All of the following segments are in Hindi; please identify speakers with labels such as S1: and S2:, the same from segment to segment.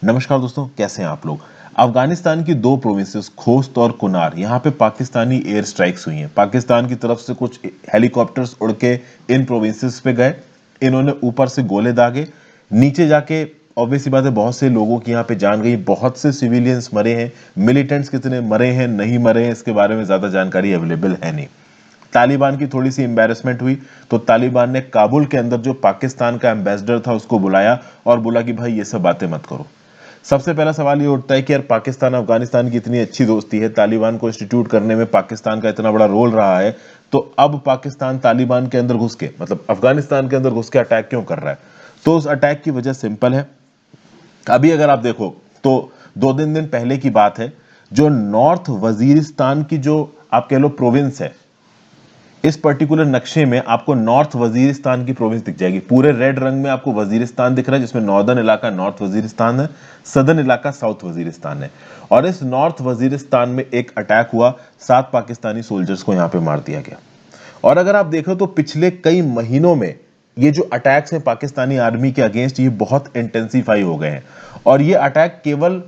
S1: नमस्कार दोस्तों, कैसे हैं आप लोग। अफगानिस्तान की दो प्रोविंसेस खोस्त और कुनार, यहाँ पे पाकिस्तानी एयर स्ट्राइक्स हुई हैं। पाकिस्तान की तरफ से कुछ हेलीकॉप्टर्स उड़ के इन प्रोविंसेस पे गए। इन्होंने ऊपर से गोले दागे, नीचे जाके ऑब्वियस सी बात है बहुत से लोगों की यहाँ पे जान गई, बहुत से सिविलियंस मरे हैं। मिलिटेंट्स कितने मरे हैं नहीं मरे हैं इसके बारे में ज्यादा जानकारी अवेलेबल है नहीं। तालिबान की थोड़ी सी एम्बेरसमेंट हुई तो तालिबान ने काबुल के अंदर जो पाकिस्तान का एम्बेसडर था उसको बुलाया और बोला कि भाई ये सब बातें मत करो। सबसे पहला सवाल ये उठता है कि यार पाकिस्तान अफगानिस्तान की इतनी अच्छी दोस्ती है, तालिबान को इंस्टीट्यूट करने में पाकिस्तान का इतना बड़ा रोल रहा है, तो अब पाकिस्तान तालिबान के अंदर घुस के मतलब अफगानिस्तान के अंदर घुस के अटैक क्यों कर रहा है। तो उस अटैक की वजह सिंपल है। अभी अगर आप देखो तो दो तीन दिन पहले की बात है, जो नॉर्थ वजीरिस्तान की जो आप कह लो प्रोविंस है, इस पर्टिकुलर नक्शे में आपको नॉर्थ वजीरिस्तान की प्रोविंस दिख जाएगी। पूरे रेड रंग में आपको वजीरिस्तान दिख रहा है, जिसमें नॉर्दर्न इलाका नॉर्थ वजीरिस्तान है, सदर्न इलाका साउथ वजीरिस्तान है। और इस नॉर्थ वजीरिस्तान में एक अटैक हुआ, 7 पाकिस्तानी सोल्जर्स को यहां पे मार दिया गया। और अगर आप देखो तो पिछले कई महीनों में ये जो अटैक्स हैं पाकिस्तानी आर्मी के अगेंस्ट, ये बहुत इंटेंसिफाई हो गए हैं। और ये अटैक केवल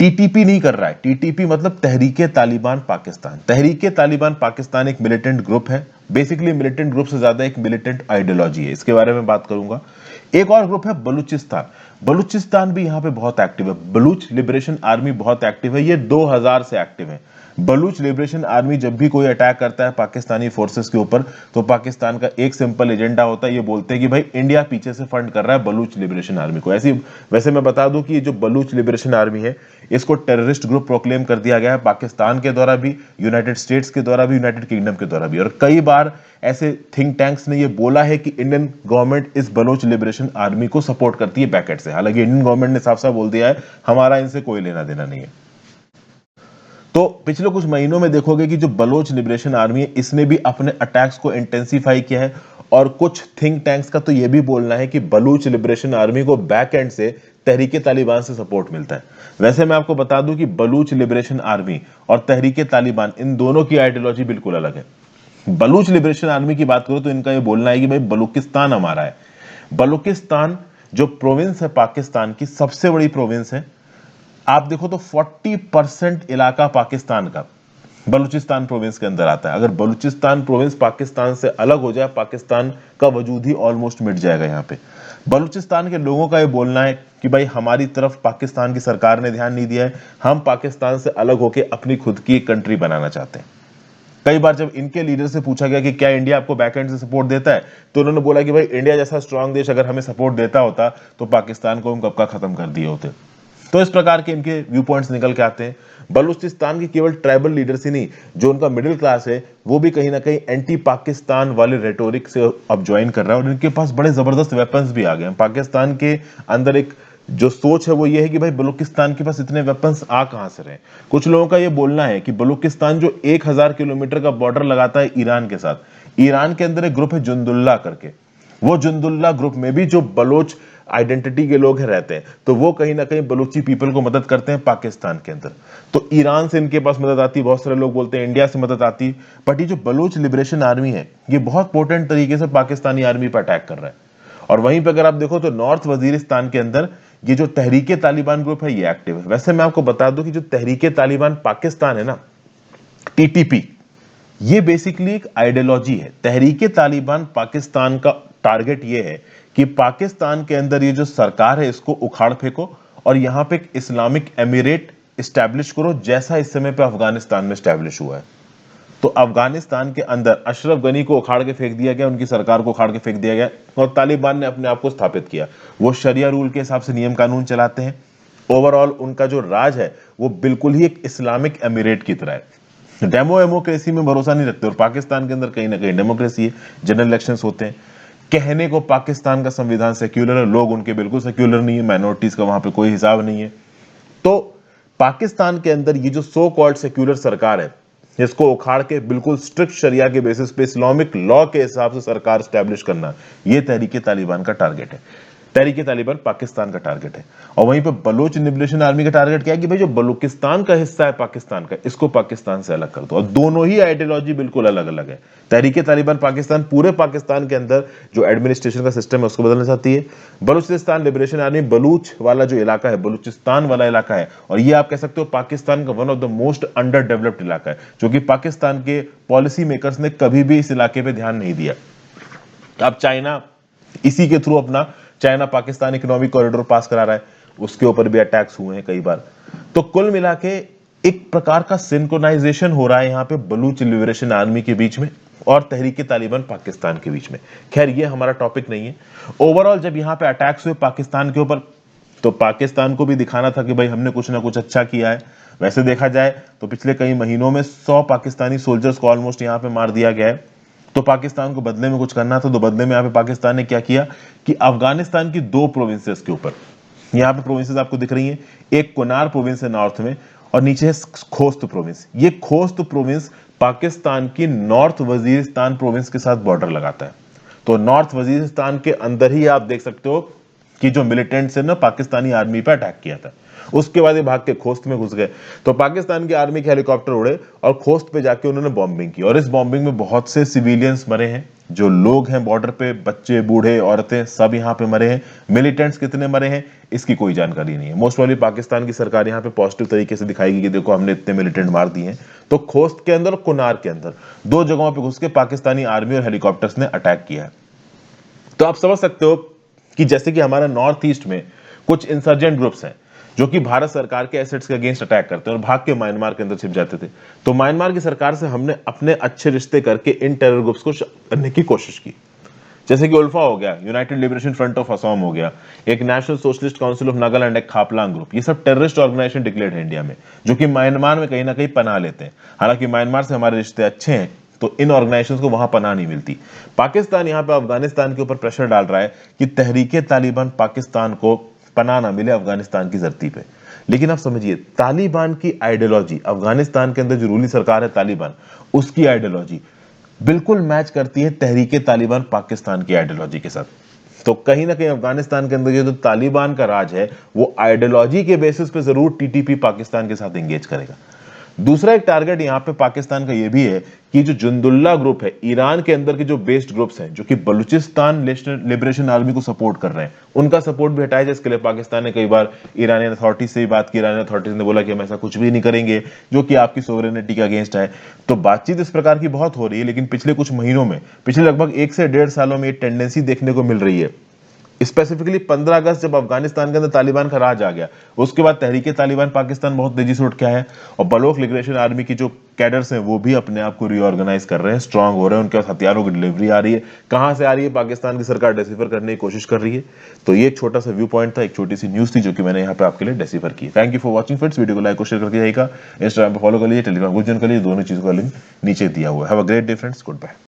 S1: टीटीपी नहीं कर रहा है। टीटीपी मतलब तहरीके तालिबान पाकिस्तान। तहरीके तालिबान पाकिस्तान एक मिलिटेंट ग्रुप है। बेसिकली मिलिटेंट ग्रुप से ज्यादा एक मिलिटेंट आइडियोलॉजी है, इसके बारे में बात करूंगा। एक और ग्रुप है बलूचिस्तान। बलूचिस्तान भी यहां पे बहुत एक्टिव है। बलूच लिबरेशन आर्मी बहुत एक्टिव है, ये 2000 से एक्टिव है। बलूच लिबरेशन आर्मी जब भी कोई अटैक करता है पाकिस्तानी फोर्सेस के ऊपर, तो पाकिस्तान का एक सिंपल एजेंडा होता है, ये बोलते हैं कि भाई इंडिया पीछे से फंड कर रहा है बलूच लिबरेशन आर्मी को। ऐसी वैसे मैं बता दूं कि ये जो बलूच लिबरेशन आर्मी है, इसको टेररिस्ट ग्रुप प्रोक्लेम कर दिया गया है पाकिस्तान के द्वारा भी, यूनाइटेड स्टेट्स के द्वारा भी, यूनाइटेड किंगडम के द्वारा भी। और कई बार ऐसे थिंक टैंक्स ने ये बोला है कि इंडियन गवर्नमेंट इस बलूच लिबरेशन आर्मी को सपोर्ट करती है बैकएंड से। हालांकि इंडियन गवर्नमेंट ने साफ साफ बोल दिया है हमारा इनसे कोई लेना देना नहीं है। तो पिछले कुछ महीनों में देखोगे कि जो बलोच लिबरेशन आर्मी है, इसने भी अपने अटैक्स को इंटेंसिफाई किया है। और कुछ थिंक टैंक्स का तो यह भी बोलना है कि बलूच लिबरेशन आर्मी को बैक एंड से तहरीके तालिबान से सपोर्ट मिलता है। वैसे मैं आपको बता दूं कि बलूच लिबरेशन आर्मी और तहरीके तालिबान, इन दोनों की आइडियोलॉजी बिल्कुल अलग है। बलूच लिबरेशन आर्मी की बात करो तो इनका यह बोलना है कि भाई बलूचिस्तान हमारा है। बलूचिस्तान जो प्रोविंस है पाकिस्तान की, सबसे बड़ी प्रोविंस है। आप देखो तो 40% इलाका पाकिस्तान का बलूचिस्तान प्रोविंस के अंदर आता है। अगर बलूचिस्तान प्रोविंस पाकिस्तान से अलग हो जाए, पाकिस्तान का वजूद ही ऑलमोस्ट मिट जाएगा। यहाँ पे बलूचिस्तान के लोगों का ये बोलना है कि भाई हमारी तरफ पाकिस्तान की सरकार ने ध्यान नहीं दिया है, हम पाकिस्तान से अलग होकर अपनी खुद की एक कंट्री बनाना चाहते हैं। कई बार जब इनके लीडर से पूछा गया कि क्या इंडिया आपको बैकएंड से सपोर्ट देता है, तो उन्होंने बोला कि भाई इंडिया जैसा स्ट्रांग देश अगर हमें सपोर्ट देता होता तो पाकिस्तान को हम कब का खत्म कर दिए होते। तो इस प्रकार के इनके व्यू पॉइंट्स निकल के आते हैं। बलूचिस्तान की केवल ट्राइबल लीडर्स ही नहीं, जो उनका मिडिल क्लास है वो भी कहीं ना कहीं एंटी पाकिस्तान वाले रेटोरिक से अब ज्वाइन कर रहा है। और इनके पास बड़े जबरदस्त वेपन्स भी आ गए हैं। पाकिस्तान के अंदर एक जो सोच है वो ये है कि भाई बलूचिस्तान के पास इतने वेपन्स आ कहां से रहे। कुछ लोगों का ये बोलना है कि बलूचिस्तान जो 1000 किलोमीटर का बॉर्डर लगाता है ईरान के साथ, ईरान के अंदर एक ग्रुप है जुंदुल्ला करके, वो जुंदुल्ला ग्रुप में भी जो बलोच आइडेंटिटी के लोग रहते हैं, तो वो कहीं ना कहीं बलूची पीपल को मदद करते हैं पाकिस्तान के अंदर। तो ईरान से इनके पास मदद आती है, बहुत सारे लोग बोलते हैं इंडिया से मदद आती है। बट ये जो बलूच लिबरेशन आर्मी है, ये बहुत पोटेंट तरीके से पाकिस्तानी आर्मी पर अटैक कर रहा है। और वहीं पर अगर आप देखो तो नॉर्थ वजीरिस्तान के अंदर ये जो तहरीके तालिबान ग्रुप है ये एक्टिव है। वैसे मैं आपको बता दूं कि जो तहरीके तालिबान पाकिस्तान है ना, टीटीपी, ये बेसिकली एक आइडियोलॉजी है। तहरीके तालिबान पाकिस्तान का टारगेट ये है कि पाकिस्तान के अंदर ये जो सरकार है इसको उखाड़ फेंको और यहां पे एक इस्लामिक एमिरेट स्टैब्लिश करो, जैसा इस समय पे अफगानिस्तान में स्टैब्लिश हुआ है। तो अफगानिस्तान के अंदर अशरफ गनी को उखाड़ के फेंक दिया गया, उनकी सरकार को उखाड़ के फेंक दिया गया और तालिबान ने अपने आप को स्थापित किया। वो शरिया रूल के हिसाब से नियम कानून चलाते हैं। ओवरऑल उनका जो राज है वो बिल्कुल ही एक इस्लामिक एमिरेट की तरह है। डेमोक्रेसी में भरोसा नहीं रखते और पाकिस्तान के अंदर कहीं ना कहीं डेमोक्रेसी है, जनरल इलेक्शंस होते हैं। कहने को पाकिस्तान का संविधान सेक्युलर है, लोग उनके बिल्कुल सेक्युलर नहीं है, माइनॉरिटीज का वहां पे कोई हिसाब नहीं है। तो पाकिस्तान के अंदर ये जो सो कॉल्ड सेक्युलर सरकार है, इसको उखाड़ के बिल्कुल स्ट्रिक्ट शरिया के बेसिस पे इस्लामिक लॉ के हिसाब से सरकार स्टैब्लिश करना, ये तहरीके तालिबान का टारगेट है। तहरीके तालिबान पाकिस्तान का टारगेट है। और वहीं पे बलोच लिबरेशन आर्मी का टारगेट क्या है कि भाई जो बलूचिस्तान का हिस्सा है पाकिस्तान का, इसको पाकिस्तान से अलग कर दो। और दोनों ही आइडियोलॉजी बिल्कुल अलग अलग है। तहरीके तालिबान पाकिस्तान पूरे पाकिस्तान के अंदर जो एडमिनिस्ट्रेशन का सिस्टम है उसको बदलना चाहती है। बलूचिस्तान लिबरेशन आर्मी बलूच वाला जो इलाका है, बलूचिस्तान वाला इलाका है, और ये आप कह सकते हो पाकिस्तान का one of the most under developed इलाका है, जो कि पाकिस्तान के पॉलिसी मेकर्स ने कभी भी इस इलाके पे ध्यान नहीं दिया। अब चाइना इसी के थ्रू अपना चाइना पाकिस्तान इकोनॉमिक कॉरिडोर पास करा रहा है, उसके ऊपर भी अटैक्स हुए हैं कई बार। तो कुल मिला के एक प्रकार का सिंक्रोनाइजेशन हो रहा है यहाँ पे बलूच लिबरेशन आर्मी के बीच में और तहरीके तालिबान पाकिस्तान के बीच में। खैर ये हमारा टॉपिक नहीं है। ओवरऑल जब यहाँ पे अटैक्स हुए पाकिस्तान के ऊपर, तो पाकिस्तान को भी दिखाना था कि भाई हमने कुछ ना कुछ अच्छा किया है। वैसे देखा जाए तो पिछले कई महीनों में 100 पाकिस्तानी सोल्जर्स को ऑलमोस्ट यहाँ पे मार दिया गया है। तो पाकिस्तान को बदले में कुछ करना था, तो बदले में यहाँ पे पाकिस्तान ने क्या किया कि अफगानिस्तान की 2 प्रोविंसेस के ऊपर, यहाँ पे प्रोविंसेस आपको दिख रही हैं, एक कुनार प्रोविंस है नॉर्थ में और नीचे है खोस्त प्रोविंस। ये खोस्त प्रोविंस पाकिस्तान की नॉर्थ वजीरिस्तान प्रोविंस के साथ बॉर्डर लगाता है। तो नॉर्थ वजीरिस्तान के अंदर ही आप देख सकते हो कि जो मिलिटेंट्स ने पाकिस्तानी आर्मी पे अटैक किया था, उसके बाद ये भाग के खोस्त में घुस गए। तो पाकिस्तान की आर्मी के हेलीकॉप्टर उड़े और खोस्त पे जाके उन्होंने बॉम्बिंग की, और इस बॉम्बिंग में बहुत से सिविलियंस मरे हैं। जो लोग हैं बॉर्डर पे, बच्चे, बूढ़े, औरतें, सब यहाँ पे मरे हैं। मिलिटेंट्स कितने मरे हैं इसकी कोई जानकारी नहीं है। मोस्ट वाली पाकिस्तान की सरकार यहाँ पे पॉजिटिव तरीके से दिखाएगी कि देखो हमने इतने मिलिटेंट मार दिए हैं। तो खोस्त के अंदर और कुनार के अंदर 2 जगहों पे घुस के पाकिस्तानी आर्मी और हेलीकॉप्टर्स ने अटैक किया है। तो आप समझ सकते हो कि जैसे कि हमारा नॉर्थ ईस्ट में कुछ इंसर्जेंट ग्रुप्स हैं जो कि भारत सरकार के एसेट्स के अगेंस्ट अटैक करते हैं और भाग के म्यांमार के अंदर छिप जाते थे। तो म्यांमार की सरकार से हमने अपने अच्छे रिश्ते करके इन टेरर ग्रुप्स को करने की कोशिश की। जैसे कि उल्फा हो गया, United liberation front of Assam हो गया, एक national socialist council of Nagaland, एक खापलांग ग्रुप, ये सब टेररिस्ट ऑर्गेनाइजेशन डिक्लेयर्ड है इंडिया में, जो कि म्यांमार में कहीं ना कहीं पनाह लेते हैं। हालांकि म्यांमार से हमारे रिश्ते अच्छे हैं, तो इन ऑर्गेनाइजेशंस को वहां पनाह नहीं मिलती। पाकिस्तान यहां पे अफगानिस्तान के ऊपर प्रेशर डाल रहा है कि तहरीके तालिबान पाकिस्तान को पनाह ना मिले अफगानिस्तान की धरती पे। लेकिन आप समझिए, तालिबान की आइडियोलॉजी, अफगानिस्तान के अंदर जो रूली सरकार है तालिबान, उसकी आइडियोलॉजी बिल्कुल मैच करती है तहरीके तालिबान पाकिस्तान की आइडियोलॉजी के साथ। तो कहीं ना कहीं अफगानिस्तान के अंदर जो तालिबान का राज है वो आइडियोलॉजी के बेसिस पे जरूर टीटीपी पाकिस्तान के साथ एंगेज करेगा। दूसरा एक टारगेट यहां पे पाकिस्तान का यह भी है कि जो जुंदुल्ला ग्रुप है, ईरान के अंदर के जो बेस्ड ग्रुप्स हैं जो कि बलूचिस्तान लिबरेशन आर्मी को सपोर्ट कर रहे हैं, उनका सपोर्ट भी हटाया जाए। इसके लिए पाकिस्तान ने कई बार ईरानियन अथॉरिटी से भी बात की। ईरानियन अथॉरिटीज ने बोला कि हम ऐसा कुछ भी नहीं करेंगे जो कि आपकी सोवरेनिटी के अगेंस्ट है। तो बातचीत इस प्रकार की बहुत हो रही है, लेकिन पिछले कुछ महीनों में, पिछले लगभग 1 से 1.5 सालों में ये टेंडेंसी देखने को मिल रही है। स्पेसिफिकली 15 अगस्त जब अफगानिस्तान के अंदर तालिबान का राज आ गया, उसके बाद तहरीके तालिबान पाकिस्तान बहुत तेजी से उठ के आया है और बलोच लिबरेशन आर्मी की जो कैडर्स हैं वो भी अपने आप को रीऑर्गेनाइज कर रहे हैं, स्ट्रांग हो रहे हैं, उनके पास हथियारों की डिलीवरी आ रही है। कहां से आ रही है पाकिस्तान की सरकार डेसिफर करने की कोशिश कर रही है। तो ये एक छोटा सा व्यू पॉइंट था, एक छोटी सी न्यूज थी जो कि मैंने यहाँ पे आपके लिए डेसिफर की। Thank you for watching friends. Video को लाइक और शेयर करके जाइएगा, इंस्टाग्राम पर फॉलो कर लीजिए, टेलीग्राम को ज्वाइन कर लीजिए, दोनों चीजों का लिंक नीचे दिया हुआ है। Have a great day friends, good bye.